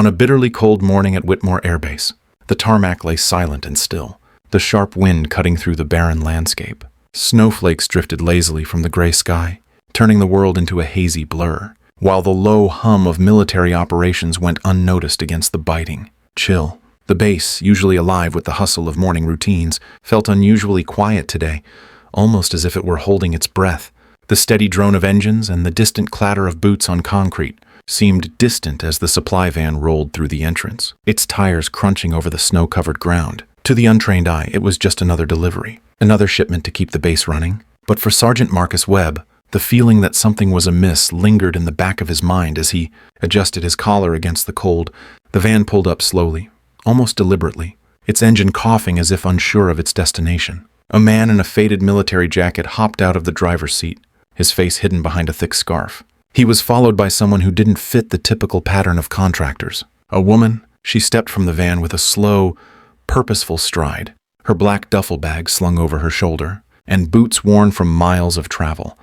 On a bitterly cold morning at Whitmore Air Base, the tarmac lay silent and still, the sharp wind cutting through the barren landscape. Snowflakes drifted lazily from the gray sky, turning the world into a hazy blur, while the low hum of military operations went unnoticed against the biting chill. The base, usually alive with the hustle of morning routines, felt unusually quiet today, almost as if it were holding its breath. The steady drone of engines and the distant clatter of boots on concrete seemed distant as the supply van rolled through the entrance, its tires crunching over the snow-covered ground. To the untrained eye, it was just another delivery, another shipment to keep the base running. But for Sergeant Marcus Webb, the feeling that something was amiss lingered in the back of his mind as he adjusted his collar against the cold. The van pulled up slowly, almost deliberately, its engine coughing as if unsure of its destination. A man in a faded military jacket hopped out of the driver's seat, his face hidden behind a thick scarf. He was followed by someone who didn't fit the typical pattern of contractors. A woman. She stepped from the van with a slow, purposeful stride, her black duffel bag slung over her shoulder, and boots worn from miles of travel.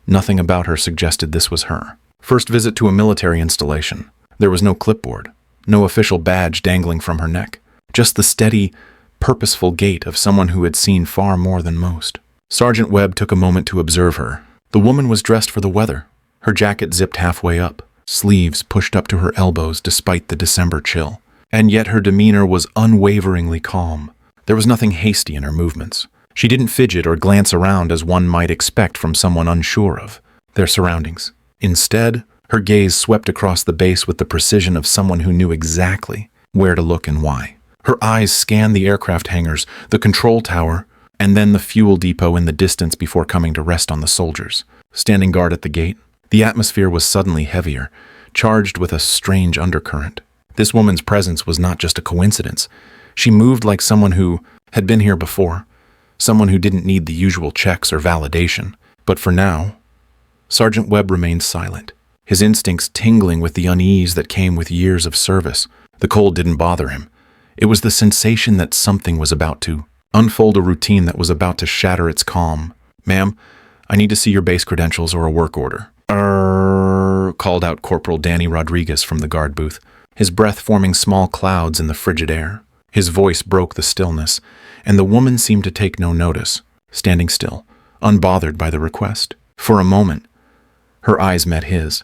Nothing about her suggested this was her. First visit to a military installation. There was no clipboard, no official badge dangling from her neck, just the steady, purposeful gait of someone who had seen far more than most. Sergeant Webb took a moment to observe her. The woman was dressed for the weather, her jacket zipped halfway up, sleeves pushed up to her elbows despite the December chill. And yet her demeanor was unwaveringly calm. There was nothing hasty in her movements. She didn't fidget or glance around as one might expect from someone unsure of their surroundings. Instead, her gaze swept across the base with the precision of someone who knew exactly where to look and why. Her eyes scanned the aircraft hangars, the control tower, and then the fuel depot in the distance before coming to rest on the soldiers, standing guard at the gate. The atmosphere was suddenly heavier, charged with a strange undercurrent. This woman's presence was not just a coincidence. She moved like someone who had been here before, someone who didn't need the usual checks or validation. But for now, Sergeant Webb remained silent, his instincts tingling with the unease that came with years of service. The cold didn't bother him. It was the sensation that something was about to unfold, a routine that was about to shatter its calm. "Ma'am, I need to see your base credentials or a work order." Called out Corporal Danny Rodriguez from the guard booth, his breath forming small clouds in the frigid air. His voice broke the stillness, and the woman seemed to take no notice, standing still, unbothered by the request. For a moment, her eyes met his,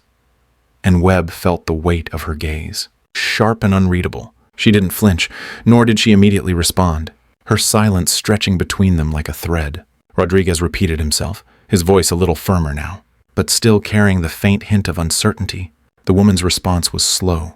and Webb felt the weight of her gaze, sharp and unreadable. She didn't flinch, nor did she immediately respond, her silence stretching between them like a thread. Rodriguez repeated himself, his voice a little firmer now, but still carrying the faint hint of uncertainty. The woman's response was slow,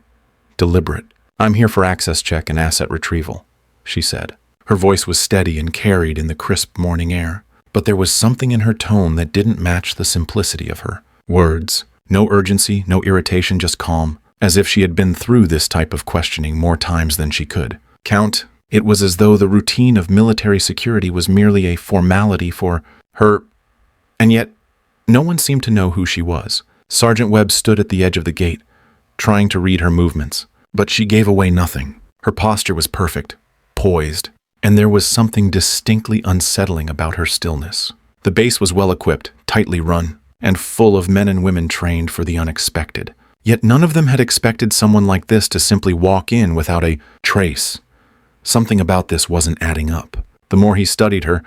deliberate. "I'm here for access check and asset retrieval," she said. Her voice was steady and carried in the crisp morning air, but there was something in her tone that didn't match the simplicity of her words. No urgency, no irritation, just calm, as if she had been through this type of questioning more times than she could count. It was as though the routine of military security was merely a formality for her, and yet no one seemed to know who she was. Sergeant Webb stood at the edge of the gate, trying to read her movements, but she gave away nothing. Her posture was perfect, poised, and there was something distinctly unsettling about her stillness. The base was well equipped, tightly run, and full of men and women trained for the unexpected. Yet none of them had expected someone like this to simply walk in without a trace. Something about this wasn't adding up. The more he studied her,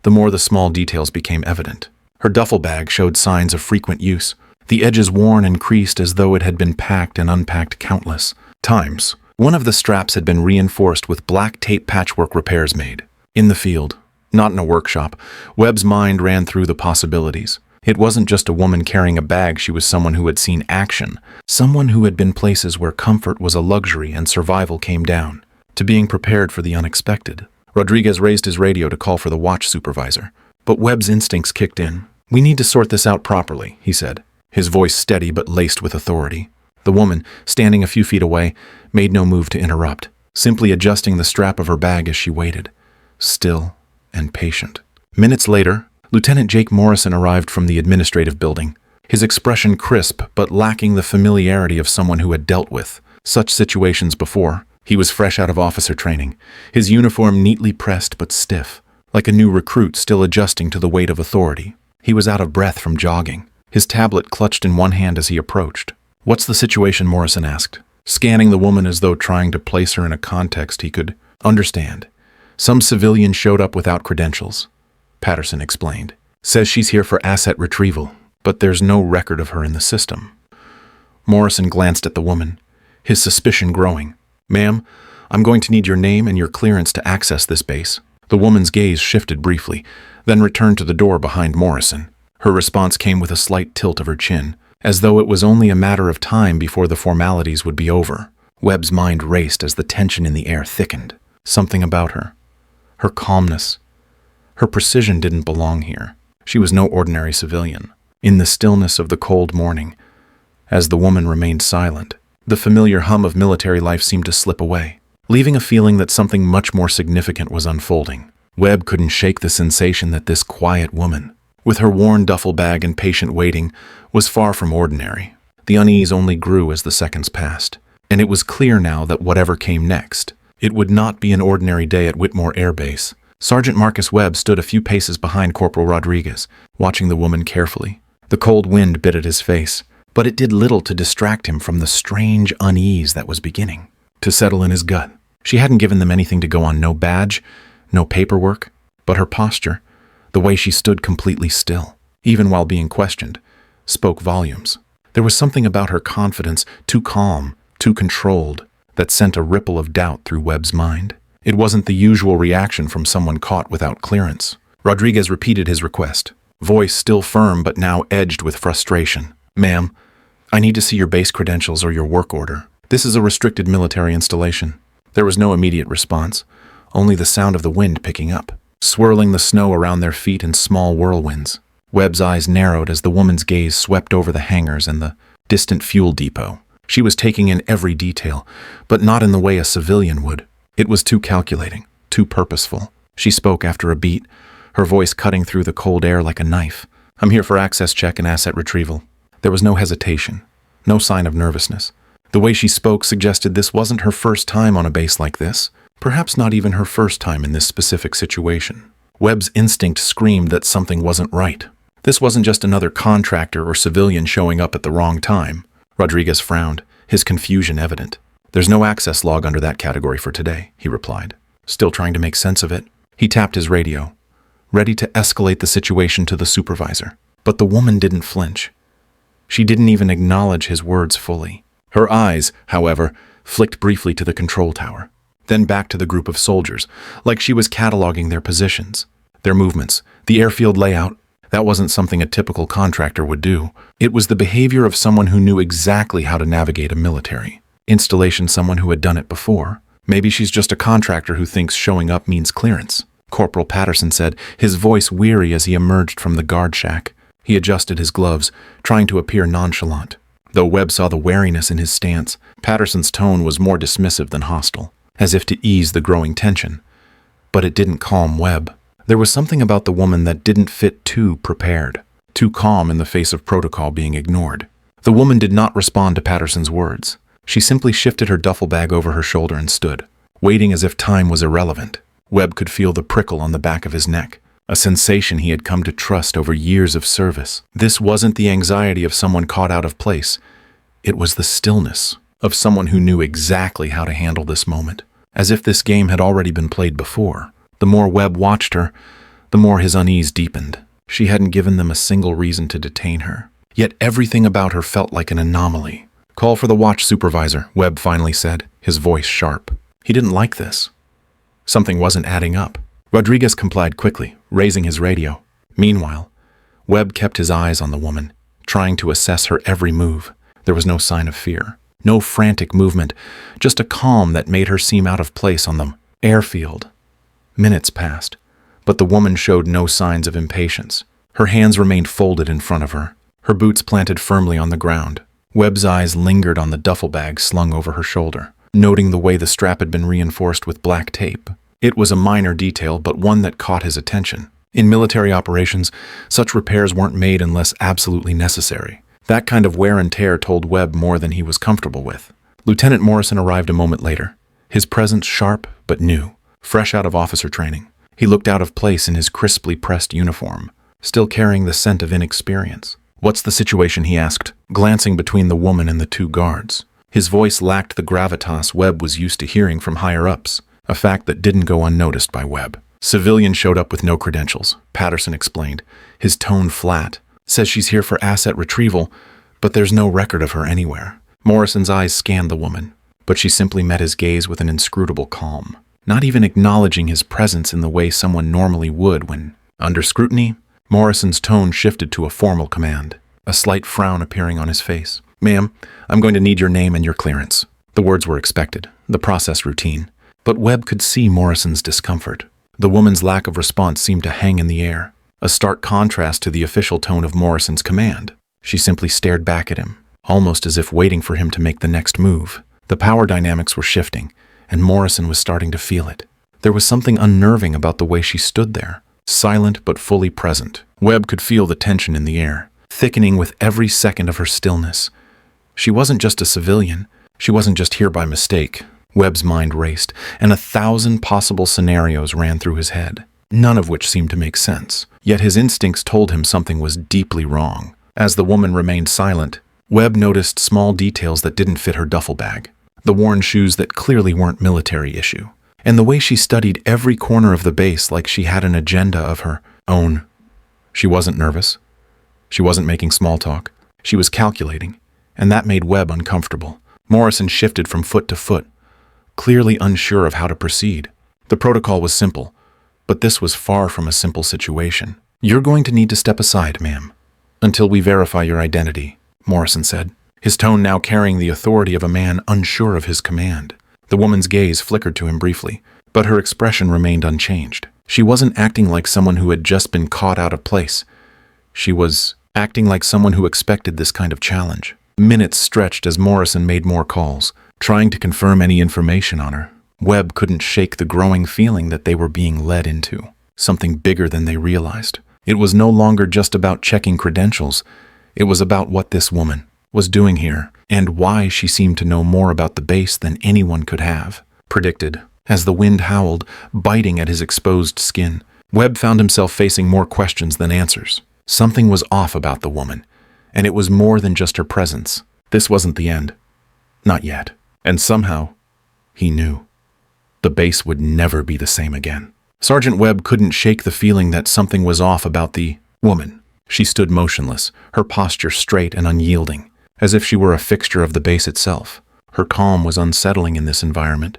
the more the small details became evident. Her duffel bag showed signs of frequent use, the edges worn and creased as though it had been packed and unpacked countless times. One of the straps had been reinforced with black tape patchwork repairs made. In the field, not in a workshop, Webb's mind ran through the possibilities. It wasn't just a woman carrying a bag, she was someone who had seen action, someone who had been places where comfort was a luxury and survival came down to being prepared for the unexpected. Rodriguez raised his radio to call for the watch supervisor, but Webb's instincts kicked in. "We need to sort this out properly," he said, his voice steady but laced with authority. The woman, standing a few feet away, made no move to interrupt, simply adjusting the strap of her bag as she waited, still and patient. Minutes later, Lieutenant Jake Morrison arrived from the administrative building, his expression crisp but lacking the familiarity of someone who had dealt with such situations before. He was fresh out of officer training, his uniform neatly pressed but stiff, like a new recruit still adjusting to the weight of authority. He was out of breath from jogging, his tablet clutched in one hand as he approached. "What's the situation?" Morrison asked, scanning the woman as though trying to place her in a context he could understand. Some civilian showed up without credentials, Patterson explained. Says she's here for asset retrieval, but there's no record of her in the system. Morrison glanced at the woman, his suspicion growing. Ma'am, I'm going to need your name and your clearance to access this base. The woman's gaze shifted briefly, then returned to the door behind Morrison. Her response came with a slight tilt of her chin, as though it was only a matter of time before the formalities would be over. Webb's mind raced as the tension in the air thickened. Something about her, her calmness, her precision didn't belong here. She was no ordinary civilian. In the stillness of the cold morning, as the woman remained silent, the familiar hum of military life seemed to slip away, leaving a feeling that something much more significant was unfolding. Webb couldn't shake the sensation that this quiet woman, with her worn duffel bag and patient waiting, was far from ordinary. The unease only grew as the seconds passed, and it was clear now that whatever came next, it would not be an ordinary day at Whitmore Air Base. Sergeant Marcus Webb stood a few paces behind Corporal Rodriguez, watching the woman carefully. The cold wind bit at his face, but it did little to distract him from the strange unease that was beginning to settle in his gut. She hadn't given them anything to go on, no badge, no paperwork, but her posture, the way she stood completely still, even while being questioned, spoke volumes. There was something about her confidence, too calm, too controlled, that sent a ripple of doubt through Webb's mind. It wasn't the usual reaction from someone caught without clearance. Rodriguez repeated his request, voice still firm but now edged with frustration. Ma'am, I need to see your base credentials or your work order. This is a restricted military installation. There was no immediate response, only the sound of the wind picking up, swirling the snow around their feet in small whirlwinds. Webb's eyes narrowed as the woman's gaze swept over the hangars and the distant fuel depot. She was taking in every detail, but not in the way a civilian would. It was too calculating, too purposeful. She spoke after a beat, her voice cutting through the cold air like a knife. I'm here for access check and asset retrieval. There was no hesitation, no sign of nervousness. The way she spoke suggested this wasn't her first time on a base like this, perhaps not even her first time in this specific situation. Webb's instinct screamed that something wasn't right. This wasn't just another contractor or civilian showing up at the wrong time. Rodriguez frowned, his confusion evident. There's no access log under that category for today, he replied, still trying to make sense of it. He tapped his radio, ready to escalate the situation to the supervisor. But the woman didn't flinch. She didn't even acknowledge his words fully. Her eyes, however, flicked briefly to the control tower, then back to the group of soldiers, like she was cataloging their positions, their movements, the airfield layout. That wasn't something a typical contractor would do. It was the behavior of someone who knew exactly how to navigate a military installation, someone who had done it before. Maybe she's just a contractor who thinks showing up means clearance, Corporal Patterson said, his voice weary as he emerged from the guard shack. He adjusted his gloves, trying to appear nonchalant. Though Webb saw the wariness in his stance, Patterson's tone was more dismissive than hostile, as if to ease the growing tension. But it didn't calm Webb. There was something about the woman that didn't fit too prepared, too calm in the face of protocol being ignored. The woman did not respond to Patterson's words. She simply shifted her duffel bag over her shoulder and stood, waiting as if time was irrelevant. Webb could feel the prickle on the back of his neck, a sensation he had come to trust over years of service. This wasn't the anxiety of someone caught out of place. It was the stillness of someone who knew exactly how to handle this moment, as if this game had already been played before. The more Webb watched her, the more his unease deepened. She hadn't given them a single reason to detain her, yet everything about her felt like an anomaly. Call for the watch supervisor, Webb finally said, his voice sharp. He didn't like this. Something wasn't adding up. Rodriguez complied quickly, raising his radio. Meanwhile, Webb kept his eyes on the woman, trying to assess her every move. There was no sign of fear, no frantic movement, just a calm that made her seem out of place on the airfield. Minutes passed, but the woman showed no signs of impatience. Her hands remained folded in front of her, her boots planted firmly on the ground. Webb's eyes lingered on the duffel bag slung over her shoulder, noting the way the strap had been reinforced with black tape. It was a minor detail, but one that caught his attention. In military operations, such repairs weren't made unless absolutely necessary. That kind of wear and tear told Webb more than he was comfortable with. Lieutenant Morrison arrived a moment later, his presence sharp but new, fresh out of officer training. He looked out of place in his crisply pressed uniform, still carrying the scent of inexperience. What's the situation, he asked, glancing between the woman and the two guards. His voice lacked the gravitas Webb was used to hearing from higher-ups, a fact that didn't go unnoticed by Webb. "Civilian showed up with no credentials," Patterson explained, his tone flat. "Says she's here for asset retrieval, but there's no record of her anywhere." Morrison's eyes scanned the woman, but she simply met his gaze with an inscrutable calm, not even acknowledging his presence in the way someone normally would when, under scrutiny. Morrison's tone shifted to a formal command, a slight frown appearing on his face. "Ma'am, I'm going to need your name and your clearance." The words were expected, the process routine, but Webb could see Morrison's discomfort. The woman's lack of response seemed to hang in the air, a stark contrast to the official tone of Morrison's command. She simply stared back at him, almost as if waiting for him to make the next move. The power dynamics were shifting, and Morrison was starting to feel it. There was something unnerving about the way she stood there, silent but fully present. Webb could feel the tension in the air, thickening with every second of her stillness. She wasn't just a civilian. She wasn't just here by mistake. Webb's mind raced, and 1,000 possible scenarios ran through his head, none of which seemed to make sense. Yet his instincts told him something was deeply wrong. As the woman remained silent, Webb noticed small details that didn't fit her duffel bag. The worn shoes that clearly weren't military issue, and the way she studied every corner of the base like she had an agenda of her own. She wasn't nervous. She wasn't making small talk. She was calculating, and that made Webb uncomfortable. Morrison shifted from foot to foot, clearly unsure of how to proceed. The protocol was simple, but this was far from a simple situation. "You're going to need to step aside, ma'am, until we verify your identity," Morrison said, his tone now carrying the authority of a man unsure of his command. The woman's gaze flickered to him briefly, but her expression remained unchanged. She wasn't acting like someone who had just been caught out of place. She was acting like someone who expected this kind of challenge. Minutes stretched as Morrison made more calls, trying to confirm any information on her. Webb couldn't shake the growing feeling that they were being led into something bigger than they realized. It was no longer just about checking credentials. It was about what this woman was doing here, and why she seemed to know more about the base than anyone could have predicted. As the wind howled, biting at his exposed skin, Webb found himself facing more questions than answers. Something was off about the woman, and it was more than just her presence. This wasn't the end. Not yet. And somehow, he knew. The base would never be the same again. Sergeant Webb couldn't shake the feeling that something was off about the woman. She stood motionless, her posture straight and unyielding, as if she were a fixture of the base itself. Her calm was unsettling in this environment,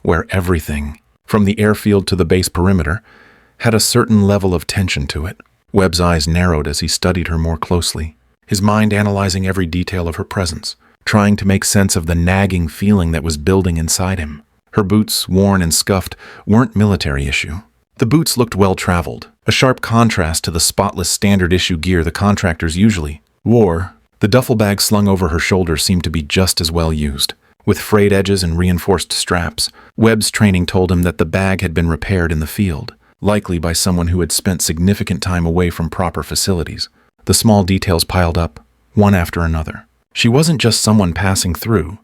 where everything, from the airfield to the base perimeter, had a certain level of tension to it. Webb's eyes narrowed as he studied her more closely, his mind analyzing every detail of her presence, trying to make sense of the nagging feeling that was building inside him. Her boots, worn and scuffed, weren't military issue. The boots looked well-traveled, a sharp contrast to the spotless standard-issue gear the contractors usually wore. The duffel bag slung over her shoulder seemed to be just as well used, with frayed edges and reinforced straps. Webb's training told him that the bag had been repaired in the field, likely by someone who had spent significant time away from proper facilities. The small details piled up, one after another. She wasn't just someone passing through.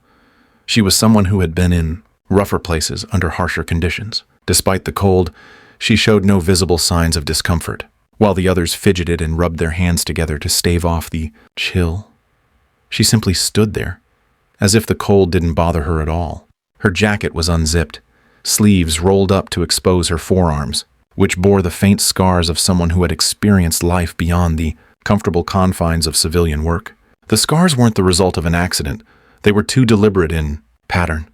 She was someone who had been in rougher places under harsher conditions. Despite the cold, she showed no visible signs of discomfort, while the others fidgeted and rubbed their hands together to stave off the chill. She simply stood there, as if the cold didn't bother her at all. Her jacket was unzipped, sleeves rolled up to expose her forearms, which bore the faint scars of someone who had experienced life beyond the comfortable confines of civilian work. The scars weren't the result of an accident. They were too deliberate in pattern.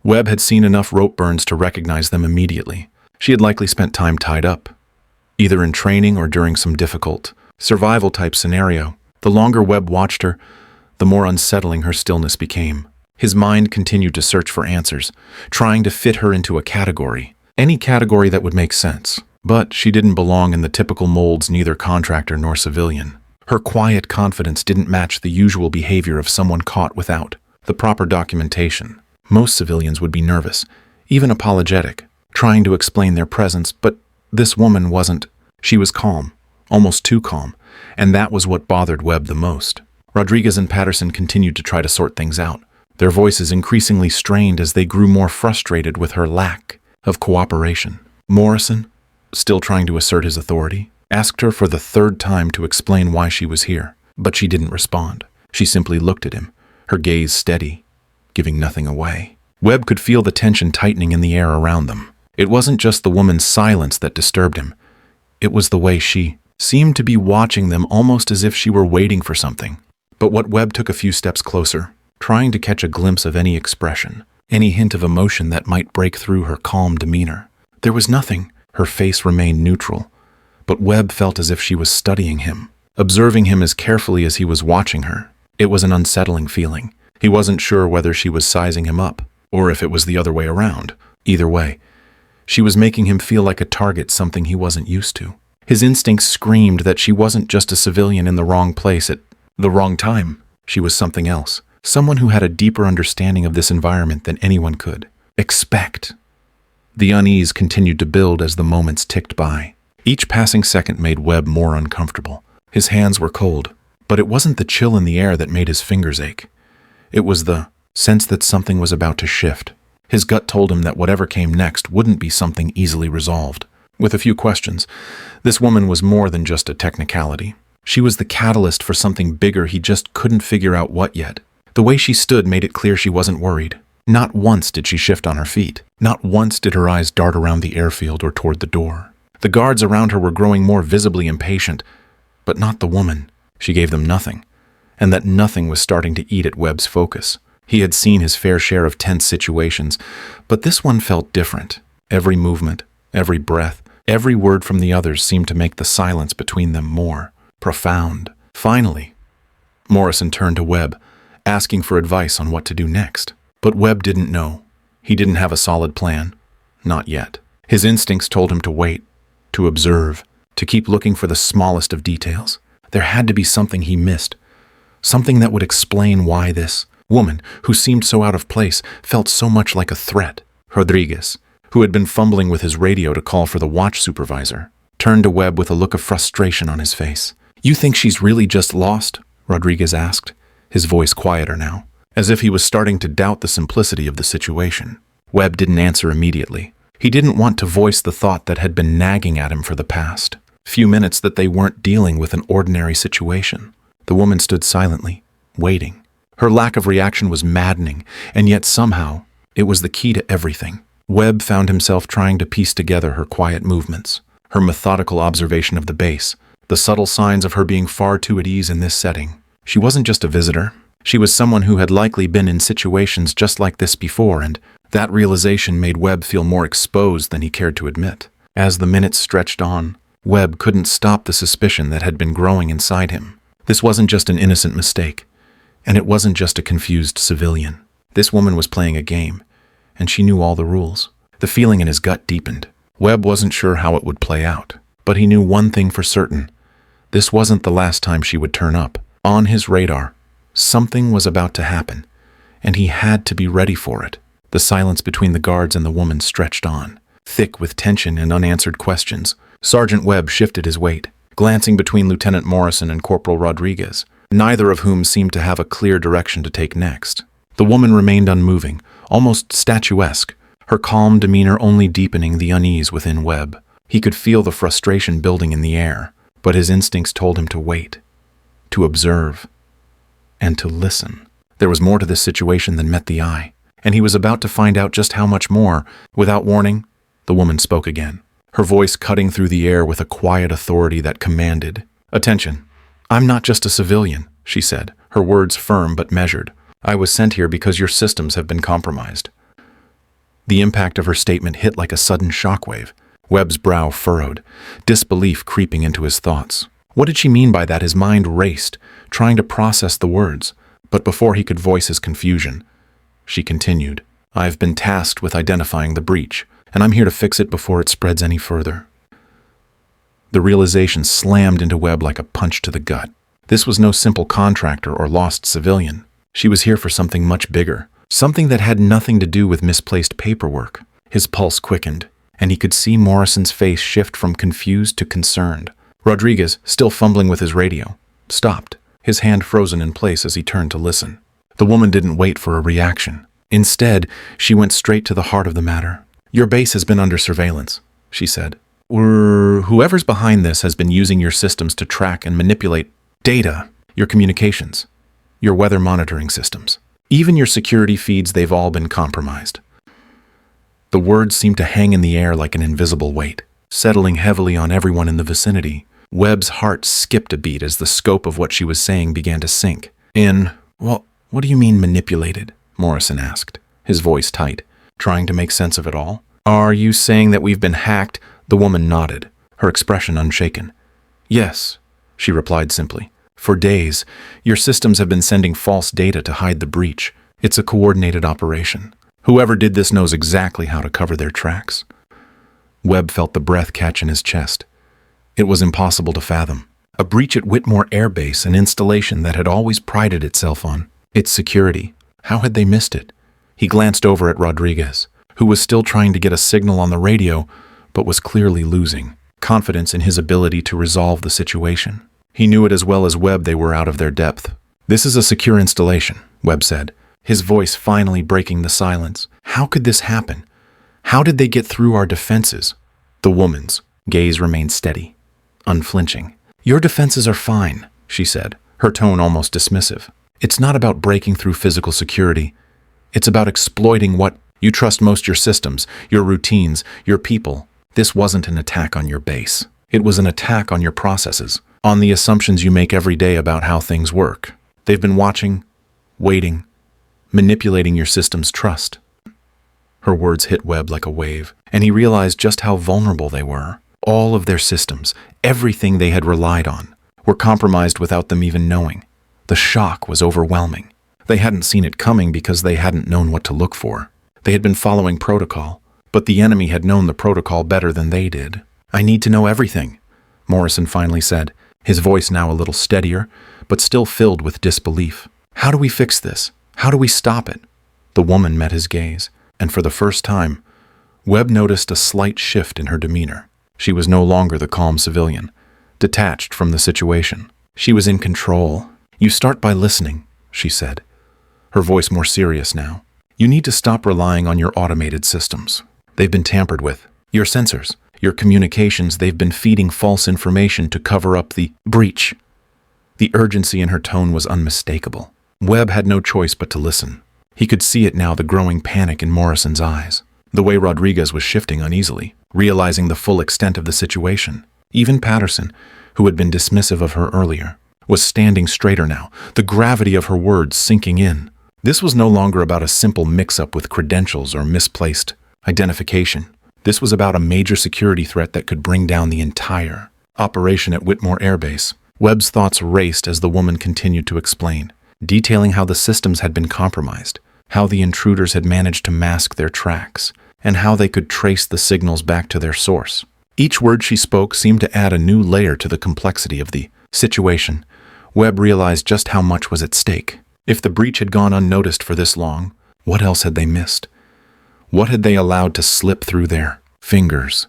Webb had seen enough rope burns to recognize them immediately. She had likely spent time tied up, either in training or during some difficult, survival-type scenario. The longer Webb watched her, the more unsettling her stillness became. His mind continued to search for answers, trying to fit her into a category, any category that would make sense. But she didn't belong in the typical molds, neither contractor nor civilian. Her quiet confidence didn't match the usual behavior of someone caught without the proper documentation. Most civilians would be nervous, even apologetic, trying to explain their presence, but this woman wasn't. She was calm, almost too calm, and that was what bothered Webb the most. Rodriguez and Patterson continued to try to sort things out, their voices increasingly strained as they grew more frustrated with her lack of cooperation. Morrison, still trying to assert his authority, asked her for the third time to explain why she was here, but she didn't respond. She simply looked at him, her gaze steady, giving nothing away. Webb could feel the tension tightening in the air around them. It wasn't just the woman's silence that disturbed him. It was the way she seemed to be watching them, almost as if she were waiting for something. But what Webb took a few steps closer, trying to catch a glimpse of any expression, any hint of emotion that might break through her calm demeanor. There was nothing. Her face remained neutral, but Webb felt as if she was studying him, observing him as carefully as he was watching her. It was an unsettling feeling. He wasn't sure whether she was sizing him up, or if it was the other way around. Either way, she was making him feel like a target, something he wasn't used to. His instincts screamed that she wasn't just a civilian in the wrong place at the wrong time. She was something else, someone who had a deeper understanding of this environment than anyone could expect. The unease continued to build as the moments ticked by. Each passing second made Webb more uncomfortable. His hands were cold, but it wasn't the chill in the air that made his fingers ache. It was the sense that something was about to shift. His gut told him that whatever came next wouldn't be something easily resolved. With a few questions, this woman was more than just a technicality. She was the catalyst for something bigger. He just couldn't figure out what yet. The way she stood made it clear she wasn't worried. Not once did she shift on her feet. Not once did her eyes dart around the airfield or toward the door. The guards around her were growing more visibly impatient, but not the woman. She gave them nothing, and that nothing was starting to eat at Webb's focus. He had seen his fair share of tense situations, but this one felt different. Every movement, every breath, every word from the others seemed to make the silence between them more profound. Finally, Morrison turned to Webb, asking for advice on what to do next. But Webb didn't know. He didn't have a solid plan. Not yet. His instincts told him to wait, to observe, to keep looking for the smallest of details. There had to be something he missed, something that would explain why this woman, who seemed so out of place, felt so much like a threat. Rodriguez, who had been fumbling with his radio to call for the watch supervisor, turned to Webb with a look of frustration on his face. "You think she's really just lost?" Rodriguez asked, his voice quieter now, as if he was starting to doubt the simplicity of the situation. Webb didn't answer immediately. He didn't want to voice the thought that had been nagging at him for the past few minutes, that they weren't dealing with an ordinary situation. The woman stood silently, waiting. Her lack of reaction was maddening, and yet somehow it was the key to everything. Webb found himself trying to piece together her quiet movements, her methodical observation of the base, the subtle signs of her being far too at ease in this setting. She wasn't just a visitor. She was someone who had likely been in situations just like this before, and that realization made Webb feel more exposed than he cared to admit. As the minutes stretched on, Webb couldn't stop the suspicion that had been growing inside him. This wasn't just an innocent mistake, and it wasn't just a confused civilian. This woman was playing a game, and she knew all the rules. The feeling in his gut deepened. Webb wasn't sure how it would play out, but he knew one thing for certain. This wasn't the last time she would turn up. On his radar, something was about to happen, and he had to be ready for it. The silence between the guards and the woman stretched on, thick with tension and unanswered questions. Sergeant Webb shifted his weight, glancing between Lieutenant Morrison and Corporal Rodriguez, neither of whom seemed to have a clear direction to take next. The woman remained unmoving, almost statuesque, her calm demeanor only deepening the unease within Webb. He could feel the frustration building in the air, but his instincts told him to wait, to observe, and to listen. There was more to this situation than met the eye, and he was about to find out just how much more. Without warning, the woman spoke again, her voice cutting through the air with a quiet authority that commanded attention. "I'm not just a civilian," she said, her words firm but measured. "I was sent here because your systems have been compromised." The impact of her statement hit like a sudden shockwave. Webb's brow furrowed, disbelief creeping into his thoughts. What did she mean by that? His mind raced, trying to process the words. But before he could voice his confusion, she continued, "I've been tasked with identifying the breach, and I'm here to fix it before it spreads any further." The realization slammed into Webb like a punch to the gut. This was no simple contractor or lost civilian. She was here for something much bigger, something that had nothing to do with misplaced paperwork. His pulse quickened, and he could see Morrison's face shift from confused to concerned. Rodriguez, still fumbling with his radio, stopped, his hand frozen in place as he turned to listen. The woman didn't wait for a reaction. Instead, she went straight to the heart of the matter. "Your base has been under surveillance," she said. Whoever's behind this has been using your systems to track and manipulate data, your communications, your weather monitoring systems." Even your security feeds, they've all been compromised." The words seemed to hang in the air like an invisible weight, settling heavily on everyone in the vicinity. Webb's heart skipped a beat as the scope of what she was saying began to sink in. "Well, what do you mean manipulated?" Morrison asked, his voice tight, trying to make sense of it all. "Are you saying that we've been hacked?" The woman nodded, her expression unshaken. "Yes," she replied simply. "For days, your systems have been sending false data to hide the breach. It's a coordinated operation. Whoever did this knows exactly how to cover their tracks." Webb felt the breath catch in his chest. It was impossible to fathom. A breach at Whitmore Air Base, an installation that had always prided itself on its security. How had they missed it? He glanced over at Rodriguez, who was still trying to get a signal on the radio, but was clearly losing confidence in his ability to resolve the situation. He knew it as well as Webb they were out of their depth. "This is a secure installation," Webb said, his voice finally breaking the silence. "How could this happen? How did they get through our defenses?" The woman's gaze remained steady, unflinching. "Your defenses are fine," she said, her tone almost dismissive. "It's not about breaking through physical security. It's about exploiting what you trust most: your systems, your routines, your people. This wasn't an attack on your base. It was an attack on your processes, on the assumptions you make every day about how things work. They've been watching, waiting, manipulating your system's trust." Her words hit Webb like a wave, and he realized just how vulnerable they were. All of their systems, everything they had relied on, were compromised without them even knowing. The shock was overwhelming. They hadn't seen it coming because they hadn't known what to look for. They had been following protocol, but the enemy had known the protocol better than they did. "I need to know everything," Morrison finally said, his voice now a little steadier, but still filled with disbelief. "How do we fix this? How do we stop it?" The woman met his gaze, and for the first time, Webb noticed a slight shift in her demeanor. She was no longer the calm civilian, detached from the situation. She was in control. "You start by listening," she said, her voice more serious now. "You need to stop relying on your automated systems. They've been tampered with. Your sensors, your communications, they've been feeding false information to cover up the breach." The urgency in her tone was unmistakable. Webb had no choice but to listen. He could see it now, the growing panic in Morrison's eyes, the way Rodriguez was shifting uneasily, realizing the full extent of the situation. Even Patterson, who had been dismissive of her earlier, was standing straighter now, the gravity of her words sinking in. This was no longer about a simple mix-up with credentials or misplaced identification. This was about a major security threat that could bring down the entire operation at Whitmore Air Base. Webb's thoughts raced as the woman continued to explain, detailing how the systems had been compromised, how the intruders had managed to mask their tracks, and how they could trace the signals back to their source. Each word she spoke seemed to add a new layer to the complexity of the situation. Webb realized just how much was at stake. If the breach had gone unnoticed for this long, what else had they missed? What had they allowed to slip through their fingers?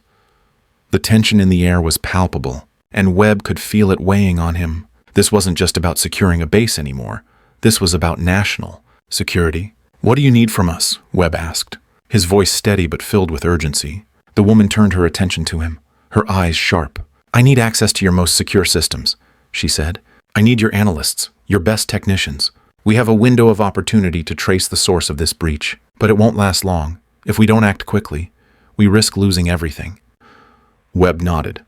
The tension in the air was palpable, and Webb could feel it weighing on him. This wasn't just about securing a base anymore. This was about national security. "What do you need from us?" Webb asked, his voice steady but filled with urgency. The woman turned her attention to him, her eyes sharp. "I need access to your most secure systems," she said. "I need your analysts, your best technicians. We have a window of opportunity to trace the source of this breach, but it won't last long. If we don't act quickly, we risk losing everything." Webb nodded.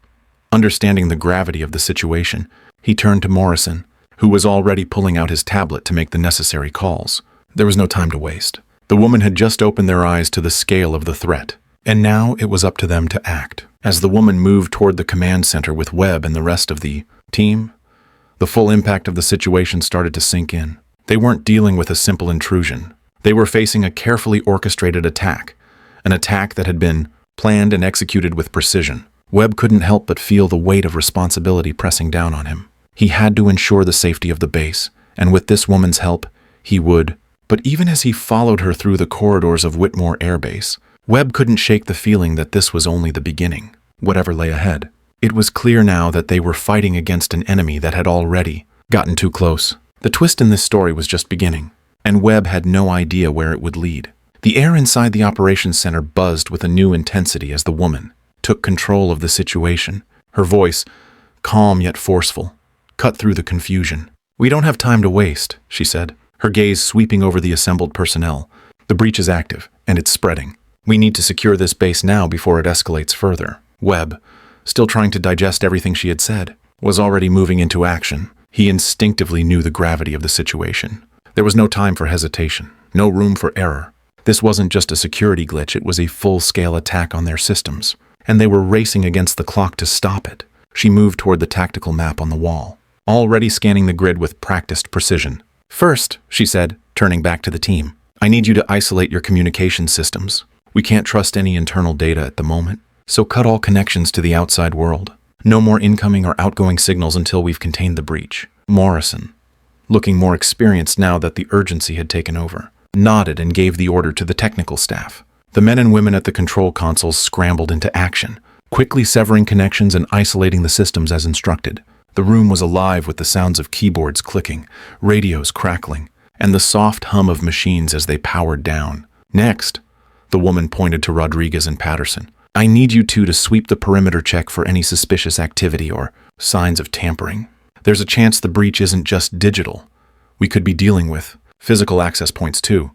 Understanding the gravity of the situation, he turned to Morrison, who was already pulling out his tablet to make the necessary calls. There was no time to waste. The woman had just opened their eyes to the scale of the threat, and now it was up to them to act. As the woman moved toward the command center with Webb and the rest of the team, the full impact of the situation started to sink in. They weren't dealing with a simple intrusion. They were facing a carefully orchestrated attack, an attack that had been planned and executed with precision. Webb couldn't help but feel the weight of responsibility pressing down on him. He had to ensure the safety of the base, and with this woman's help, he would. But even as he followed her through the corridors of Whitmore Air Base, Webb couldn't shake the feeling that this was only the beginning, whatever lay ahead. It was clear now that they were fighting against an enemy that had already gotten too close. The twist in this story was just beginning, and Webb had no idea where it would lead. The air inside the operations center buzzed with a new intensity as the woman took control of the situation. Her voice, calm yet forceful, cut through the confusion. "We don't have time to waste," she said. her gaze sweeping over the assembled personnel. The breach is active, and it's spreading. We need to secure this base now before it escalates further. Webb, still trying to digest everything she had said, was already moving into action. He instinctively knew the gravity of the situation. There was no time for hesitation, no room for error. This wasn't just a security glitch, it was a full-scale attack on their systems, and they were racing against the clock to stop it. She moved toward the tactical map on the wall, already scanning the grid with practiced precision. "First," she said, turning back to the team, "I need you to isolate your communication systems. We can't trust any internal data at the moment, so cut all connections to the outside world. No more incoming or outgoing signals until we've contained the breach." Morrison, looking more experienced now that the urgency had taken over, nodded and gave the order to the technical staff. The men and women at the control consoles scrambled into action, quickly severing connections and isolating the systems as instructed. The room was alive with the sounds of keyboards clicking, radios crackling, and the soft hum of machines as they powered down. "Next," the woman pointed to Rodriguez and Patterson, "I need you two to sweep the perimeter, check for any suspicious activity or signs of tampering. There's a chance the breach isn't just digital. We could be dealing with physical access points too.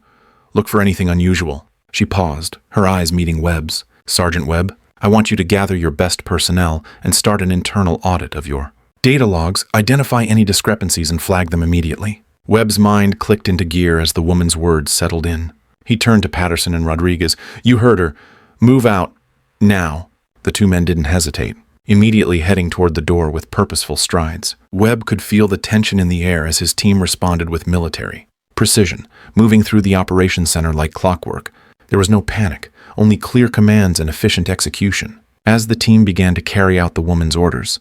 Look for anything unusual." She paused, her eyes meeting Webb's. "Sergeant Webb, I want you to gather your best personnel and start an internal audit of your data logs, identify any discrepancies and flag them immediately." Webb's mind clicked into gear as the woman's words settled in. He turned to Patterson and Rodriguez. "You heard her. Move out. Now." The two men didn't hesitate, immediately heading toward the door with purposeful strides. Webb could feel the tension in the air as his team responded with military precision, moving through the operations center like clockwork. There was no panic, only clear commands and efficient execution. As the team began to carry out the woman's orders,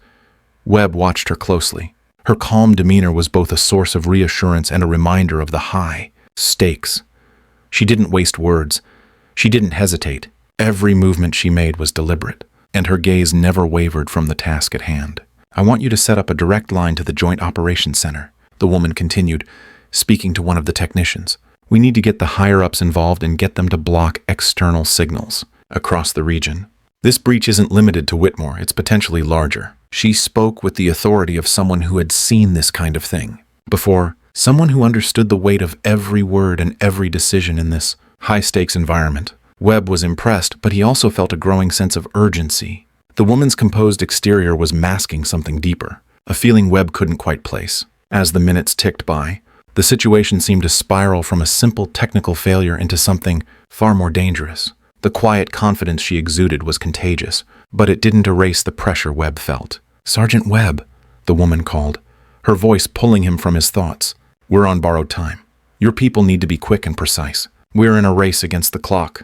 Webb watched her closely. Her calm demeanor was both a source of reassurance and a reminder of the high stakes. She didn't waste words. She didn't hesitate. Every movement she made was deliberate, and her gaze never wavered from the task at hand. "I want you to set up a direct line to the Joint Operations Center," the woman continued, speaking to one of the technicians. "We need to get the higher-ups involved and get them to block external signals across the region. This breach isn't limited to Whitmore, it's potentially larger." She spoke with the authority of someone who had seen this kind of thing before, someone who understood the weight of every word and every decision in this high-stakes environment. Webb was impressed, but he also felt a growing sense of urgency. The woman's composed exterior was masking something deeper, a feeling Webb couldn't quite place. As the minutes ticked by, the situation seemed to spiral from a simple technical failure into something far more dangerous. The quiet confidence she exuded was contagious, but it didn't erase the pressure Webb felt. "Sergeant Webb," the woman called, her voice pulling him from his thoughts. "We're on borrowed time. Your people need to be quick and precise. We're in a race against the clock."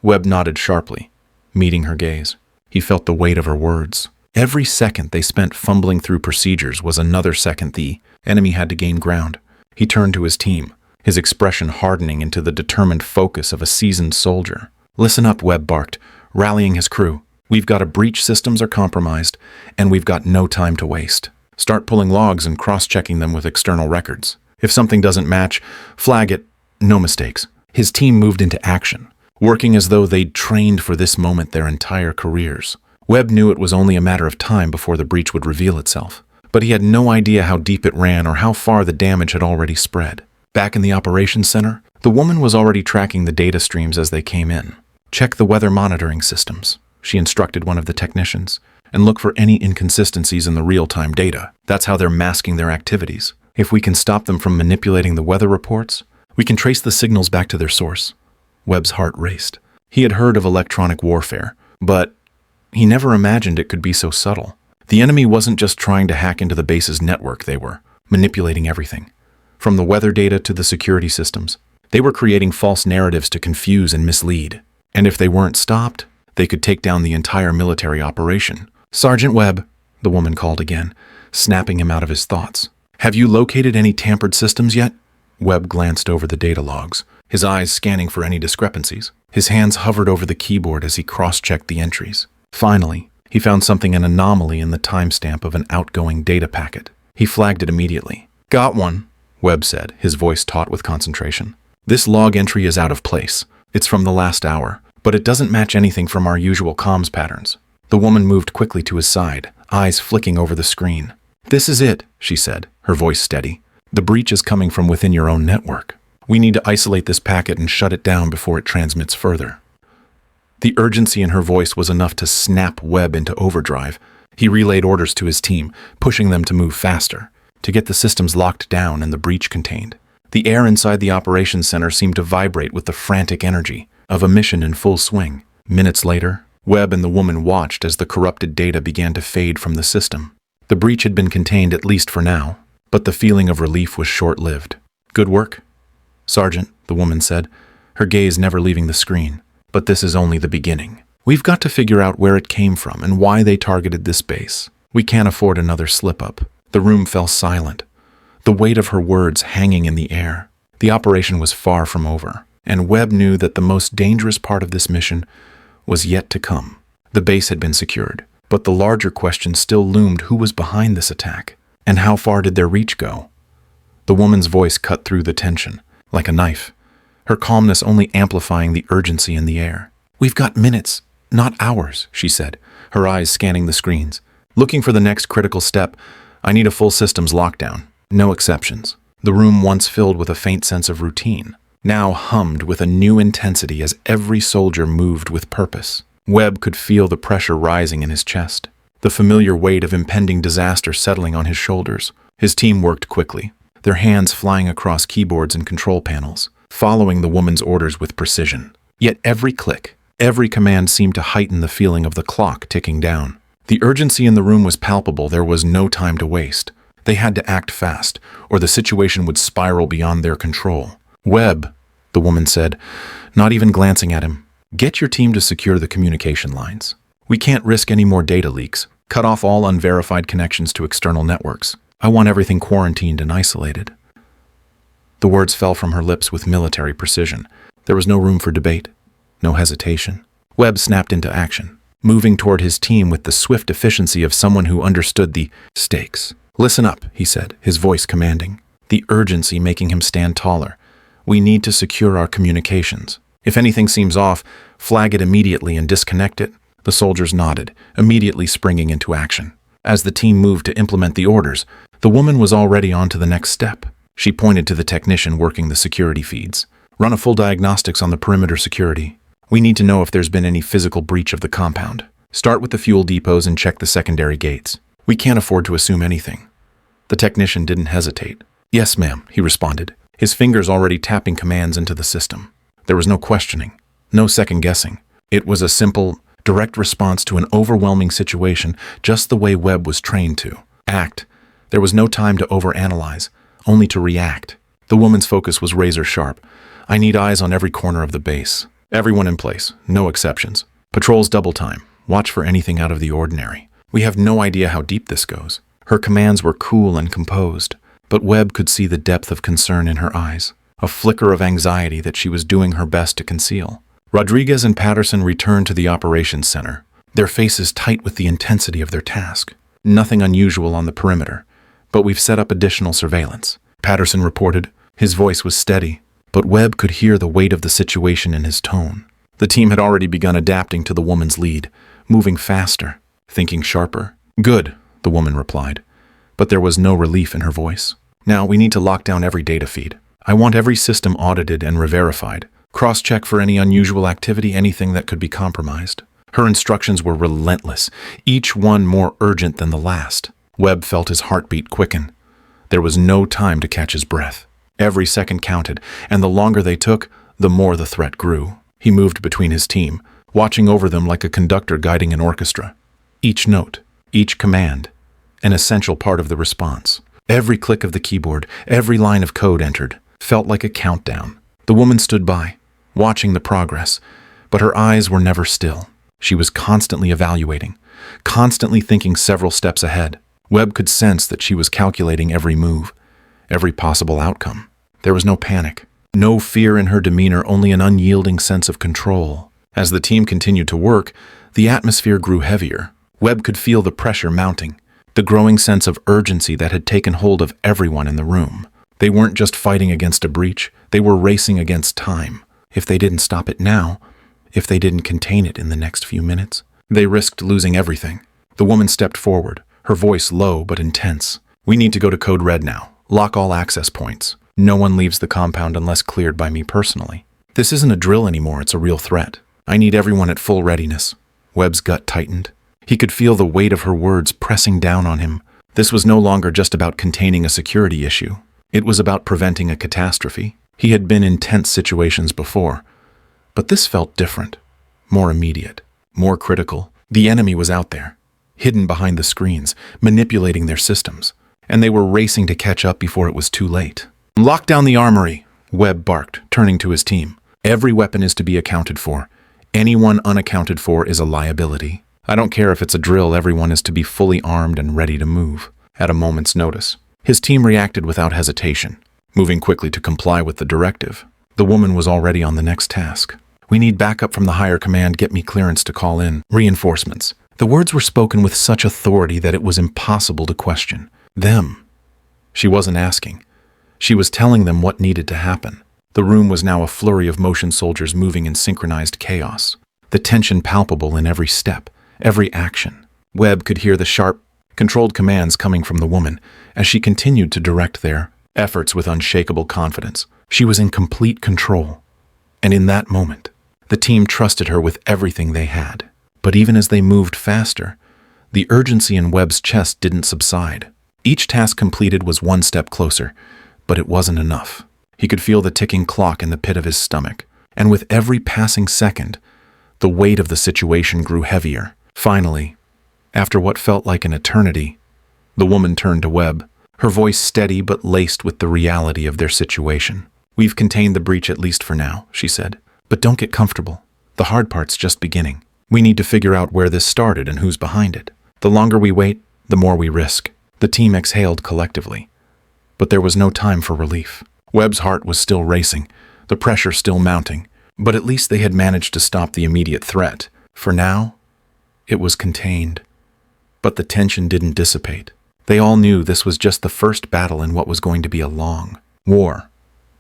Webb nodded sharply, meeting her gaze. He felt the weight of her words. Every second they spent fumbling through procedures was another second the enemy had to gain ground. He turned to his team, his expression hardening into the determined focus of a seasoned soldier. "Listen up," Webb barked, rallying his crew. "We've got a breach, systems are compromised, and we've got no time to waste. Start pulling logs and cross-checking them with external records. If something doesn't match, flag it. No mistakes." His team moved into action, working as though they'd trained for this moment their entire careers. Webb knew it was only a matter of time before the breach would reveal itself, but he had no idea how deep it ran or how far the damage had already spread. Back in the operations center, the woman was already tracking the data streams as they came in. "Check the weather monitoring systems," she instructed one of the technicians, "and look for any inconsistencies in the real-time data. That's how they're masking their activities. If we can stop them from manipulating the weather reports, we can trace the signals back to their source." Webb's heart raced. He had heard of electronic warfare, but he never imagined it could be so subtle. The enemy wasn't just trying to hack into the base's network, they were manipulating everything. From the weather data to the security systems, they were creating false narratives to confuse and mislead. And if they weren't stopped, they could take down the entire military operation. "Sergeant Webb," the woman called again, snapping him out of his thoughts. "Have you located any tampered systems yet?" Webb glanced over the data logs, his eyes scanning for any discrepancies. His hands hovered over the keyboard as he cross-checked the entries. Finally, he found an anomaly in the timestamp of an outgoing data packet. He flagged it immediately. "Got one," Webb said, his voice taut with concentration. "This log entry is out of place. It's from the last hour, but it doesn't match anything from our usual comms patterns." The woman moved quickly to his side, eyes flicking over the screen. "This is it," she said, her voice steady. The breach is coming from within your own network. We need to isolate this packet and shut it down before it transmits further." The urgency in her voice was enough to snap Webb into overdrive. He relayed orders to his team, pushing them to move faster, to get the systems locked down and the breach contained. The air inside the operations center seemed to vibrate with the frantic energy of a mission in full swing. Minutes later, Webb and the woman watched as the corrupted data began to fade from the system. The breach had been contained, at least for now, but the feeling of relief was short-lived. "Good work, Sergeant," the woman said, her gaze never leaving the screen. "But this is only the beginning. We've got to figure out where it came from and why they targeted this base. We can't afford another slip-up." The room fell silent, the weight of her words hanging in the air. The operation was far from over, and Webb knew that the most dangerous part of this mission was yet to come. The base had been secured, but the larger question still loomed: who was behind this attack, and how far did their reach go? The woman's voice cut through the tension, like a knife, her calmness only amplifying the urgency in the air. "We've got minutes, not hours," she said, her eyes scanning the screens. "Looking for the next critical step. I need a full systems lockdown. No exceptions." The room, once filled with a faint sense of routine, now hummed with a new intensity as every soldier moved with purpose. Webb could feel the pressure rising in his chest, the familiar weight of impending disaster settling on his shoulders. His team worked quickly, their hands flying across keyboards and control panels, following the woman's orders with precision. Yet every click, every command seemed to heighten the feeling of the clock ticking down. The urgency in the room was palpable. There was no time to waste. They had to act fast, or the situation would spiral beyond their control. "Webb," the woman said, not even glancing at him, "get your team to secure the communication lines. We can't risk any more data leaks. Cut off all unverified connections to external networks. I want everything quarantined and isolated." The words fell from her lips with military precision. There was no room for debate, no hesitation. Webb snapped into action, moving toward his team with the swift efficiency of someone who understood the stakes. "Listen up," he said, his voice commanding, the urgency making him stand taller. "We need to secure our communications. If anything seems off, flag it immediately and disconnect it." The soldiers nodded, immediately springing into action. As the team moved to implement the orders, the woman was already on to the next step. She pointed to the technician working the security feeds. "Run a full diagnostics on the perimeter security. We need to know if there's been any physical breach of the compound. Start with the fuel depots and check the secondary gates. We can't afford to assume anything." The technician didn't hesitate. "Yes, ma'am," he responded, his fingers already tapping commands into the system. There was no questioning, no second-guessing. It was a simple, direct response to an overwhelming situation, just the way Webb was trained to. Act. There was no time to overanalyze, only to react. The woman's focus was razor-sharp. "I need eyes on every corner of the base. Everyone in place, no exceptions. Patrols double time. Watch for anything out of the ordinary. We have no idea how deep this goes." Her commands were cool and composed, but Webb could see the depth of concern in her eyes, a flicker of anxiety that she was doing her best to conceal. Rodriguez and Patterson returned to the operations center, their faces tight with the intensity of their task. "Nothing unusual on the perimeter, but we've set up additional surveillance," Patterson reported. His voice was steady, but Webb could hear the weight of the situation in his tone. The team had already begun adapting to the woman's lead, moving faster, thinking sharper. "Good," the woman replied, but there was no relief in her voice. "Now we need to lock down every data feed. I want every system audited and re-verified. Cross-check for any unusual activity, anything that could be compromised." Her instructions were relentless, each one more urgent than the last. Webb felt his heartbeat quicken. There was no time to catch his breath. Every second counted, and the longer they took, the more the threat grew. He moved between his team, watching over them like a conductor guiding an orchestra. Each note, each command, an essential part of the response. Every click of the keyboard, every line of code entered, felt like a countdown. The woman stood by, watching the progress, but her eyes were never still. She was constantly evaluating, constantly thinking several steps ahead. Webb could sense that she was calculating every move, every possible outcome. There was no panic, no fear in her demeanor, only an unyielding sense of control. As the team continued to work, the atmosphere grew heavier. Webb could feel the pressure mounting, the growing sense of urgency that had taken hold of everyone in the room. They weren't just fighting against a breach, they were racing against time. If they didn't stop it now, if they didn't contain it in the next few minutes, they risked losing everything. The woman stepped forward, her voice low but intense. "We need to go to Code Red now. Lock all access points. No one leaves the compound unless cleared by me personally. This isn't a drill anymore, it's a real threat. I need everyone at full readiness. Webb's gut tightened. He could feel the weight of her words pressing down on him. This was no longer just about containing a security issue. It was about preventing a catastrophe. He had been in tense situations before, but this felt different, more immediate, more critical. The enemy was out there, hidden behind the screens, manipulating their systems, and they were racing to catch up before it was too late. Lock down the armory, Webb barked, turning to his team. Every weapon is to be accounted for. Anyone unaccounted for is a liability. I don't care if it's a drill, everyone is to be fully armed and ready to move, at a moment's notice. His team reacted without hesitation, moving quickly to comply with the directive. The woman was already on the next task. We need backup from the higher command, get me clearance to call in reinforcements. The words were spoken with such authority that it was impossible to question. Them. She wasn't asking. She was telling them what needed to happen. The room was now a flurry of motion soldiers moving in synchronized chaos, the tension palpable in every step, every action. Webb could hear the sharp, controlled commands coming from the woman as she continued to direct their efforts with unshakable confidence. She was in complete control, and in that moment, the team trusted her with everything they had. But even as they moved faster, the urgency in Webb's chest didn't subside. Each task completed was one step closer, but it wasn't enough. He could feel the ticking clock in the pit of his stomach, and with every passing second, the weight of the situation grew heavier. Finally, after what felt like an eternity, the woman turned to Webb, her voice steady but laced with the reality of their situation. We've contained the breach at least for now, she said. But don't get comfortable. The hard part's just beginning. We need to figure out where this started and who's behind it. The longer we wait, the more we risk. The team exhaled collectively. But there was no time for relief. Webb's heart was still racing, the pressure still mounting. But at least they had managed to stop the immediate threat. For now, it was contained. But the tension didn't dissipate. They all knew this was just the first battle in what was going to be a long war.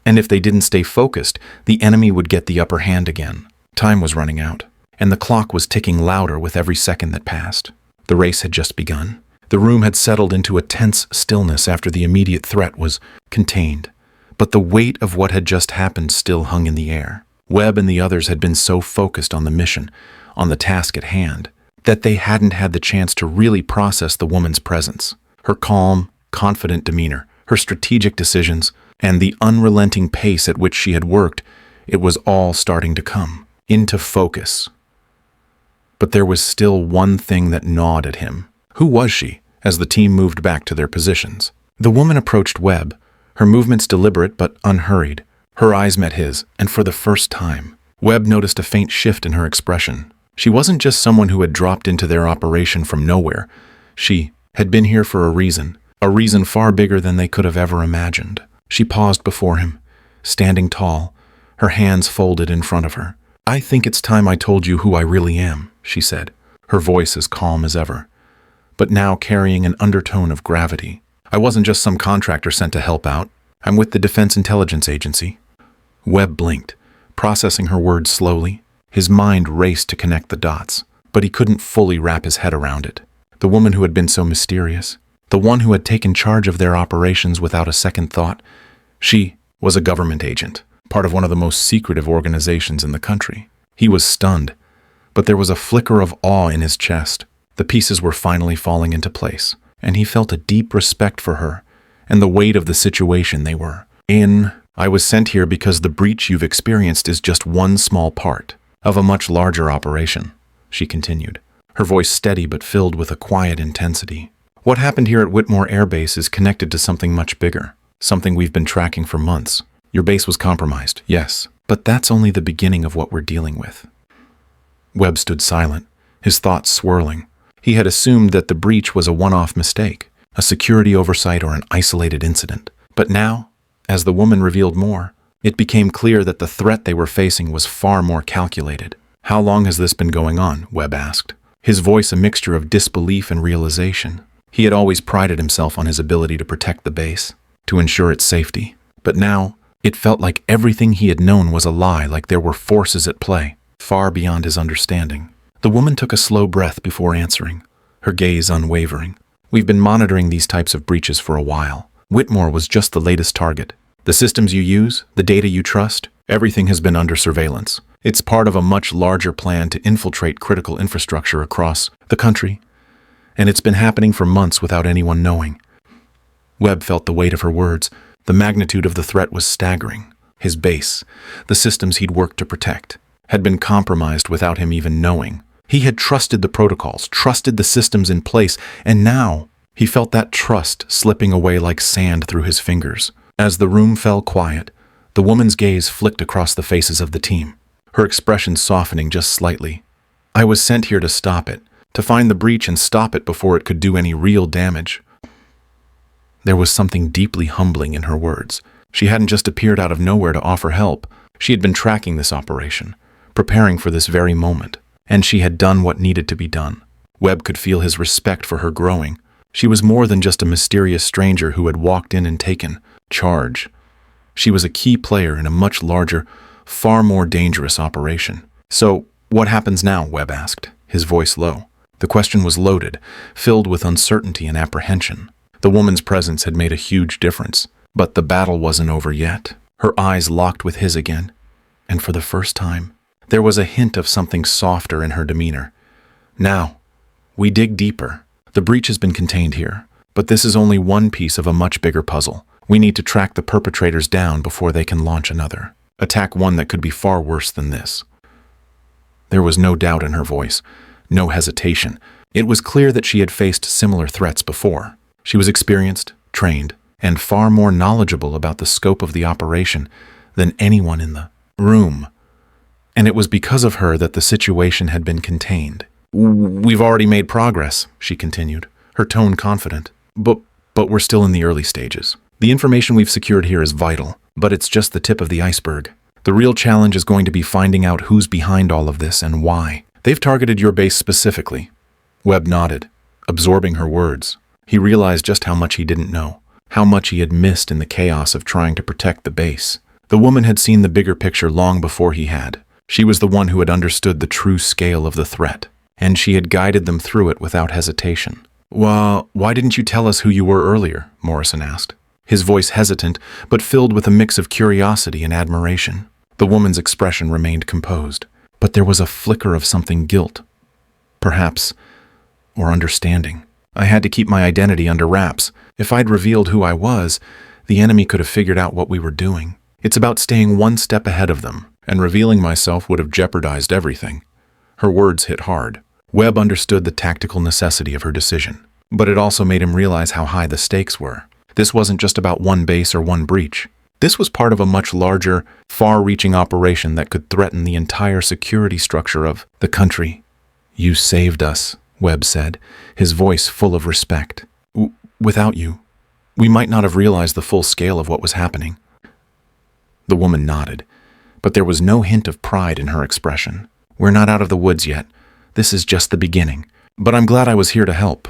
And if they didn't stay focused, the enemy would get the upper hand again. Time was running out, and the clock was ticking louder with every second that passed. The race had just begun. The room had settled into a tense stillness after the immediate threat was contained. But the weight of what had just happened still hung in the air. Webb and the others had been so focused on the mission, on the task at hand, that they hadn't had the chance to really process the woman's presence. Her calm, confident demeanor, her strategic decisions, and the unrelenting pace at which she had worked, it was all starting to come into focus. But there was still one thing that gnawed at him. Who was she, as the team moved back to their positions? The woman approached Webb, her movements deliberate but unhurried. Her eyes met his, and for the first time, Webb noticed a faint shift in her expression. She wasn't just someone who had dropped into their operation from nowhere. She had been here for a reason far bigger than they could have ever imagined. She paused before him, standing tall, her hands folded in front of her. I think it's time I told you who I really am, she said, her voice as calm as ever, but now carrying an undertone of gravity. I wasn't just some contractor sent to help out. I'm with the Defense Intelligence Agency. Webb blinked, processing her words slowly. His mind raced to connect the dots, but he couldn't fully wrap his head around it. The woman who had been so mysterious, the one who had taken charge of their operations without a second thought, she was a government agent, part of one of the most secretive organizations in the country. He was stunned, but there was a flicker of awe in his chest. The pieces were finally falling into place, and he felt a deep respect for her and the weight of the situation they were in. I was sent here because the breach you've experienced is just one small part of a much larger operation, she continued, her voice steady but filled with a quiet intensity. What happened here at Whitmore Air Base is connected to something much bigger, something we've been tracking for months. Your base was compromised, yes, but that's only the beginning of what we're dealing with. Webb stood silent, his thoughts swirling. He had assumed that the breach was a one-off mistake, a security oversight or an isolated incident. But now, as the woman revealed more, it became clear that the threat they were facing was far more calculated. How long has this been going on? Webb asked, his voice a mixture of disbelief and realization. He had always prided himself on his ability to protect the base, to ensure its safety. But now, it felt like everything he had known was a lie, like there were forces at play, far beyond his understanding. The woman took a slow breath before answering, her gaze unwavering. We've been monitoring these types of breaches for a while. Whitmore was just the latest target. The systems you use, the data you trust, everything has been under surveillance. It's part of a much larger plan to infiltrate critical infrastructure across the country. And it's been happening for months without anyone knowing. Webb felt the weight of her words. The magnitude of the threat was staggering. His base, the systems he'd worked to protect, had been compromised without him even knowing. He had trusted the protocols, trusted the systems in place, and now he felt that trust slipping away like sand through his fingers. As the room fell quiet, the woman's gaze flicked across the faces of the team, her expression softening just slightly. "I was sent here to stop it, to find the breach and stop it before it could do any real damage." There was something deeply humbling in her words. She hadn't just appeared out of nowhere to offer help. She had been tracking this operation, preparing for this very moment, and she had done what needed to be done. Webb could feel his respect for her growing. She was more than just a mysterious stranger who had walked in and taken charge. She was a key player in a much larger, far more dangerous operation. "So, what happens now?" Webb asked, his voice low. The question was loaded, filled with uncertainty and apprehension. The woman's presence had made a huge difference, but the battle wasn't over yet. Her eyes locked with his again, and for the first time, there was a hint of something softer in her demeanor. "Now, we dig deeper. The breach has been contained here, but this is only one piece of a much bigger puzzle. We need to track the perpetrators down before they can launch another attack, one that could be far worse than this." There was no doubt in her voice, no hesitation. It was clear that she had faced similar threats before. She was experienced, trained, and far more knowledgeable about the scope of the operation than anyone in the room. And it was because of her that the situation had been contained. "We've already made progress," she continued, her tone confident. But we're still in the early stages. The information we've secured here is vital, but it's just the tip of the iceberg. The real challenge is going to be finding out who's behind all of this and why. They've targeted your base specifically." Webb nodded, absorbing her words. He realized just how much he didn't know, how much he had missed in the chaos of trying to protect the base. The woman had seen the bigger picture long before he had. She was the one who had understood the true scale of the threat, and she had guided them through it without hesitation. "Well, why didn't you tell us who you were earlier?" Morrison asked, his voice hesitant but filled with a mix of curiosity and admiration. The woman's expression remained composed, but there was a flicker of something guilt, perhaps, or understanding. "I had to keep my identity under wraps. If I'd revealed who I was, the enemy could have figured out what we were doing. It's about staying one step ahead of them, and revealing myself would have jeopardized everything." Her words hit hard. Webb understood the tactical necessity of her decision, but it also made him realize how high the stakes were. This wasn't just about one base or one breach. This was part of a much larger, far-reaching operation that could threaten the entire security structure of the country. "You saved us," Webb said, his voice full of respect. Without you, we might not have realized the full scale of what was happening." The woman nodded, but there was no hint of pride in her expression. "We're not out of the woods yet. This is just the beginning. But I'm glad I was here to help."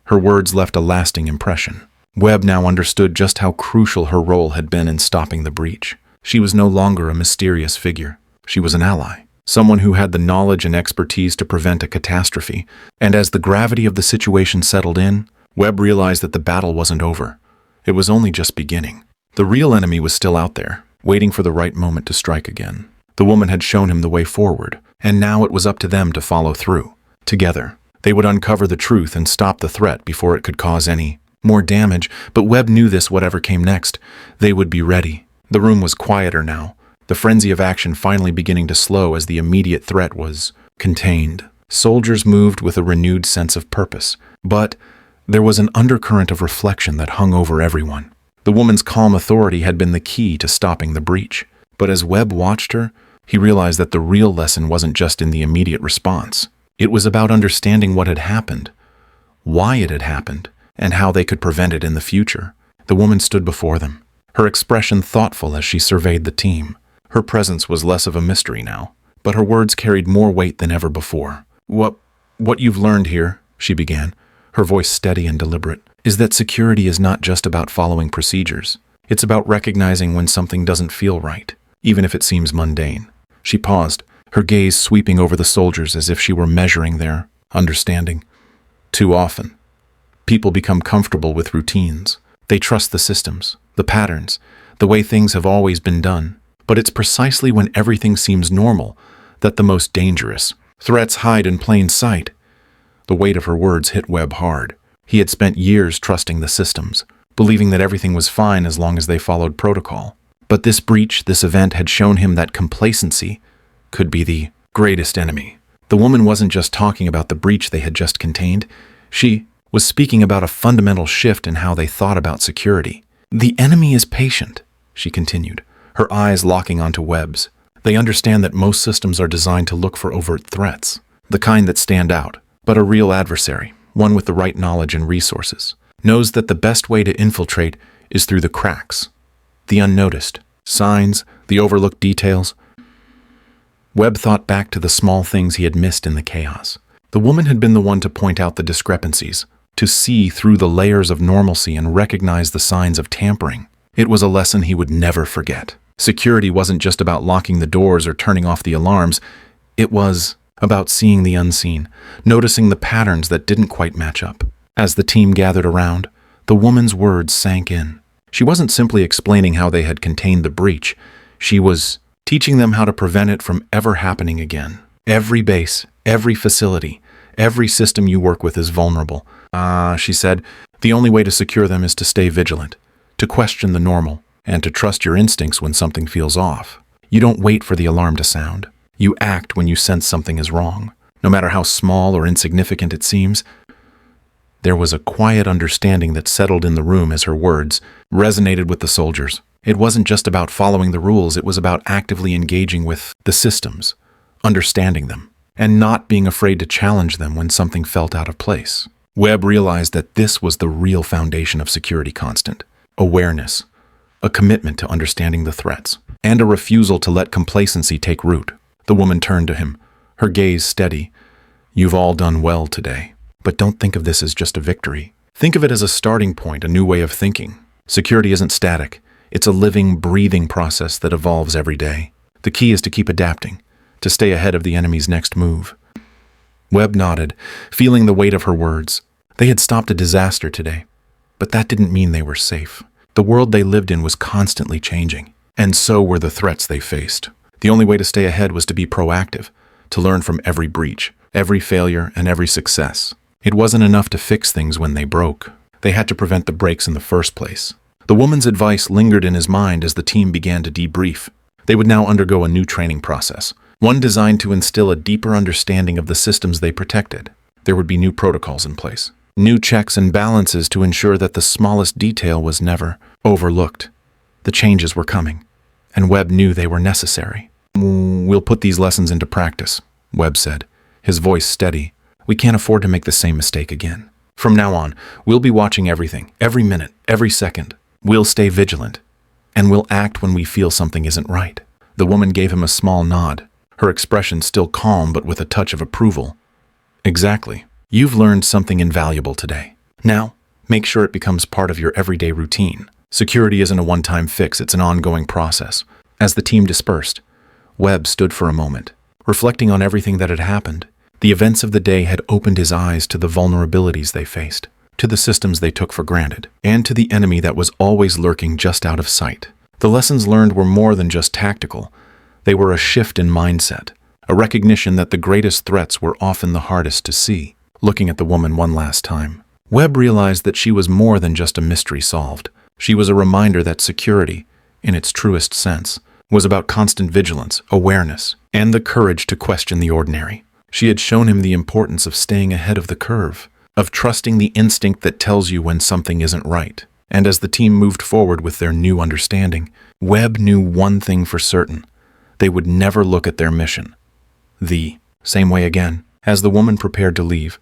Her words left a lasting impression. Webb now understood just how crucial her role had been in stopping the breach. She was no longer a mysterious figure. She was an ally, someone who had the knowledge and expertise to prevent a catastrophe. And as the gravity of the situation settled in, Webb realized that the battle wasn't over. It was only just beginning. The real enemy was still out there, waiting for the right moment to strike again. The woman had shown him the way forward, and now it was up to them to follow through. Together, they would uncover the truth and stop the threat before it could cause any more damage, but Webb knew this whatever came next. They would be ready. The room was quieter now, the frenzy of action finally beginning to slow as the immediate threat was contained. Soldiers moved with a renewed sense of purpose, but there was an undercurrent of reflection that hung over everyone. The woman's calm authority had been the key to stopping the breach, but as Webb watched her, he realized that the real lesson wasn't just in the immediate response. It was about understanding what had happened, why it had happened, and how they could prevent it in the future. The woman stood before them, her expression thoughtful as she surveyed the team. Her presence was less of a mystery now, but her words carried more weight than ever before. What you've learned here," she began, her voice steady and deliberate, "is that security is not just about following procedures. It's about recognizing when something doesn't feel right, even if it seems mundane." She paused, her gaze sweeping over the soldiers as if she were measuring their understanding. "Too often, people become comfortable with routines, They trust the systems, the patterns, the way things have always been done. But it's precisely when everything seems normal that the most dangerous threats hide in plain sight. The weight of her words hit Webb hard. He had spent years trusting the systems, believing that everything was fine as long as they followed protocol. But this breach, this event, had shown him that complacency could be the greatest enemy. The woman wasn't just talking about the breach they had just contained. She was speaking about a fundamental shift in how they thought about security. The enemy is patient, she continued, her eyes locking onto Webb's. They understand that most systems are designed to look for overt threats, the kind that stand out. But a real adversary, one with the right knowledge and resources, knows that the best way to infiltrate is through the cracks, the unnoticed signs, the overlooked details. Webb thought back to the small things he had missed in the chaos. The woman had been the one to point out the discrepancies, to see through the layers of normalcy and recognize the signs of tampering. It was a lesson he would never forget. Security wasn't just about locking the doors or turning off the alarms. It was about seeing the unseen, noticing the patterns that didn't quite match up. As the team gathered around, the woman's words sank in. She wasn't simply explaining how they had contained the breach. She was teaching them how to prevent it from ever happening again. Every base, every facility, every system you work with is vulnerable. She said, the only way to secure them is to stay vigilant, to question the normal, and to trust your instincts when something feels off. You don't wait for the alarm to sound. You act when you sense something is wrong, no matter how small or insignificant it seems. There was a quiet understanding that settled in the room as her words resonated with the soldiers. It wasn't just about following the rules, it was about actively engaging with the systems, understanding them, and not being afraid to challenge them when something felt out of place. Webb realized that this was the real foundation of security constant: awareness, a commitment to understanding the threats, and a refusal to let complacency take root. The woman turned to him, her gaze steady. You've all done well today, but don't think of this as just a victory. Think of it as a starting point, a new way of thinking. Security isn't static. It's a living, breathing process that evolves every day. The key is to keep adapting, to stay ahead of the enemy's next move. Webb nodded, feeling the weight of her words. They had stopped a disaster today, but that didn't mean they were safe. The world they lived in was constantly changing, and so were the threats they faced. The only way to stay ahead was to be proactive, to learn from every breach, every failure, and every success. It wasn't enough to fix things when they broke. They had to prevent the breaks in the first place. The woman's advice lingered in his mind as the team began to debrief. They would now undergo a new training process, one designed to instill a deeper understanding of the systems they protected. There would be new protocols in place, new checks and balances to ensure that the smallest detail was never overlooked. The changes were coming, and Webb knew they were necessary. We'll put these lessons into practice, Webb said, his voice steady. We can't afford to make the same mistake again. From now on, we'll be watching everything, every minute, every second. We'll stay vigilant, and we'll act when we feel something isn't right. The woman gave him a small nod, her expression still calm but with a touch of approval. Exactly. You've learned something invaluable today. Now, make sure it becomes part of your everyday routine. Security isn't a one-time fix, it's an ongoing process. As the team dispersed, Webb stood for a moment, reflecting on everything that had happened. The events of the day had opened his eyes to the vulnerabilities they faced, to the systems they took for granted, and to the enemy that was always lurking just out of sight. The lessons learned were more than just tactical. They were a shift in mindset, a recognition that the greatest threats were often the hardest to see. Looking at the woman one last time, Webb realized that she was more than just a mystery solved. She was a reminder that security, in its truest sense, was about constant vigilance, awareness, and the courage to question the ordinary. She had shown him the importance of staying ahead of the curve, of trusting the instinct that tells you when something isn't right. And as the team moved forward with their new understanding, Webb knew one thing for certain: they would never look at their mission the same way again. As the woman prepared to leave,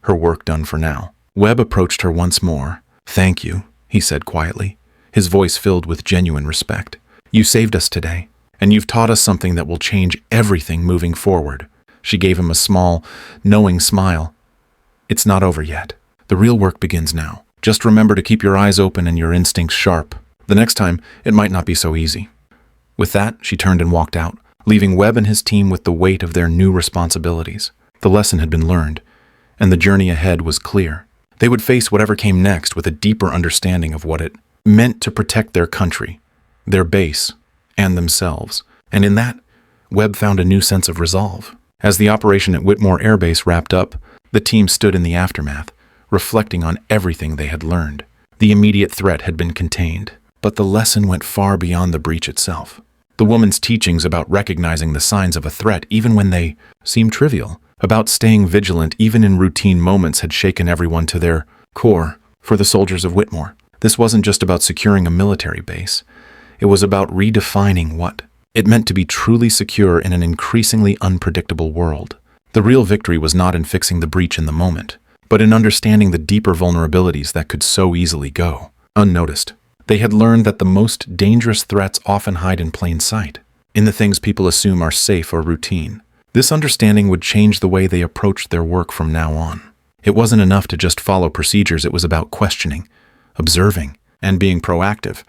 her work done for now, Webb approached her once more. Thank you, he said quietly, his voice filled with genuine respect. You saved us today, and you've taught us something that will change everything moving forward. She gave him a small, knowing smile. It's not over yet. The real work begins now. Just remember to keep your eyes open and your instincts sharp. The next time, it might not be so easy. With that, she turned and walked out, leaving Webb and his team with the weight of their new responsibilities. The lesson had been learned, and the journey ahead was clear. They would face whatever came next with a deeper understanding of what it meant to protect their country, their base, and themselves. And in that, Webb found a new sense of resolve. As the operation at Whitmore Air Base wrapped up, the team stood in the aftermath, reflecting on everything they had learned. The immediate threat had been contained, but the lesson went far beyond the breach itself. The woman's teachings about recognizing the signs of a threat even when they seemed trivial, about staying vigilant even in routine moments, had shaken everyone to their core. For the soldiers of Whitmore, this wasn't just about securing a military base. It was about redefining what it meant to be truly secure in an increasingly unpredictable world. The real victory was not in fixing the breach in the moment, but in understanding the deeper vulnerabilities that could so easily go unnoticed. They had learned that the most dangerous threats often hide in plain sight, in the things people assume are safe or routine. This understanding would change the way they approached their work from now on. It wasn't enough to just follow procedures. It was about questioning, observing, and being proactive.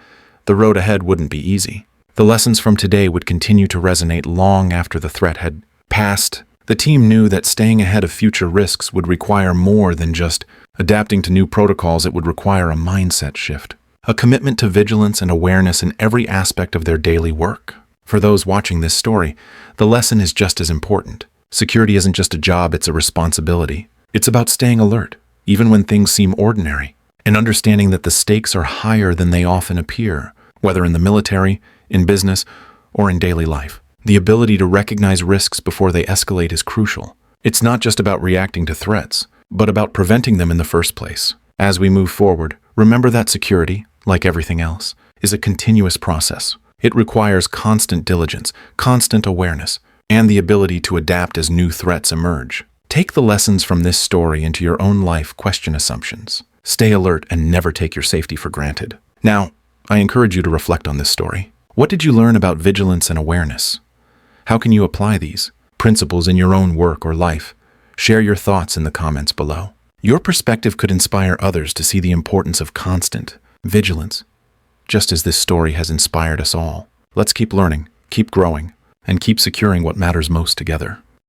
The road ahead wouldn't be easy. The lessons from today would continue to resonate long after the threat had passed. The team knew that staying ahead of future risks would require more than just adapting to new protocols. It would require a mindset shift, a commitment to vigilance and awareness in every aspect of their daily work. For those watching this story, the lesson is just as important. Security isn't just a job, it's a responsibility. It's about staying alert, even when things seem ordinary, and understanding that the stakes are higher than they often appear, whether in the military, in business, or in daily life. The ability to recognize risks before they escalate is crucial. It's not just about reacting to threats, but about preventing them in the first place. As we move forward, remember that security, like everything else, is a continuous process. It requires constant diligence, constant awareness, and the ability to adapt as new threats emerge. Take the lessons from this story into your own life. Question assumptions. Stay alert and never take your safety for granted. Now, I encourage you to reflect on this story. What did you learn about vigilance and awareness? How can you apply these principles in your own work or life? Share your thoughts in the comments below. Your perspective could inspire others to see the importance of constant vigilance, just as this story has inspired us all. Let's keep learning, keep growing, and keep securing what matters most together.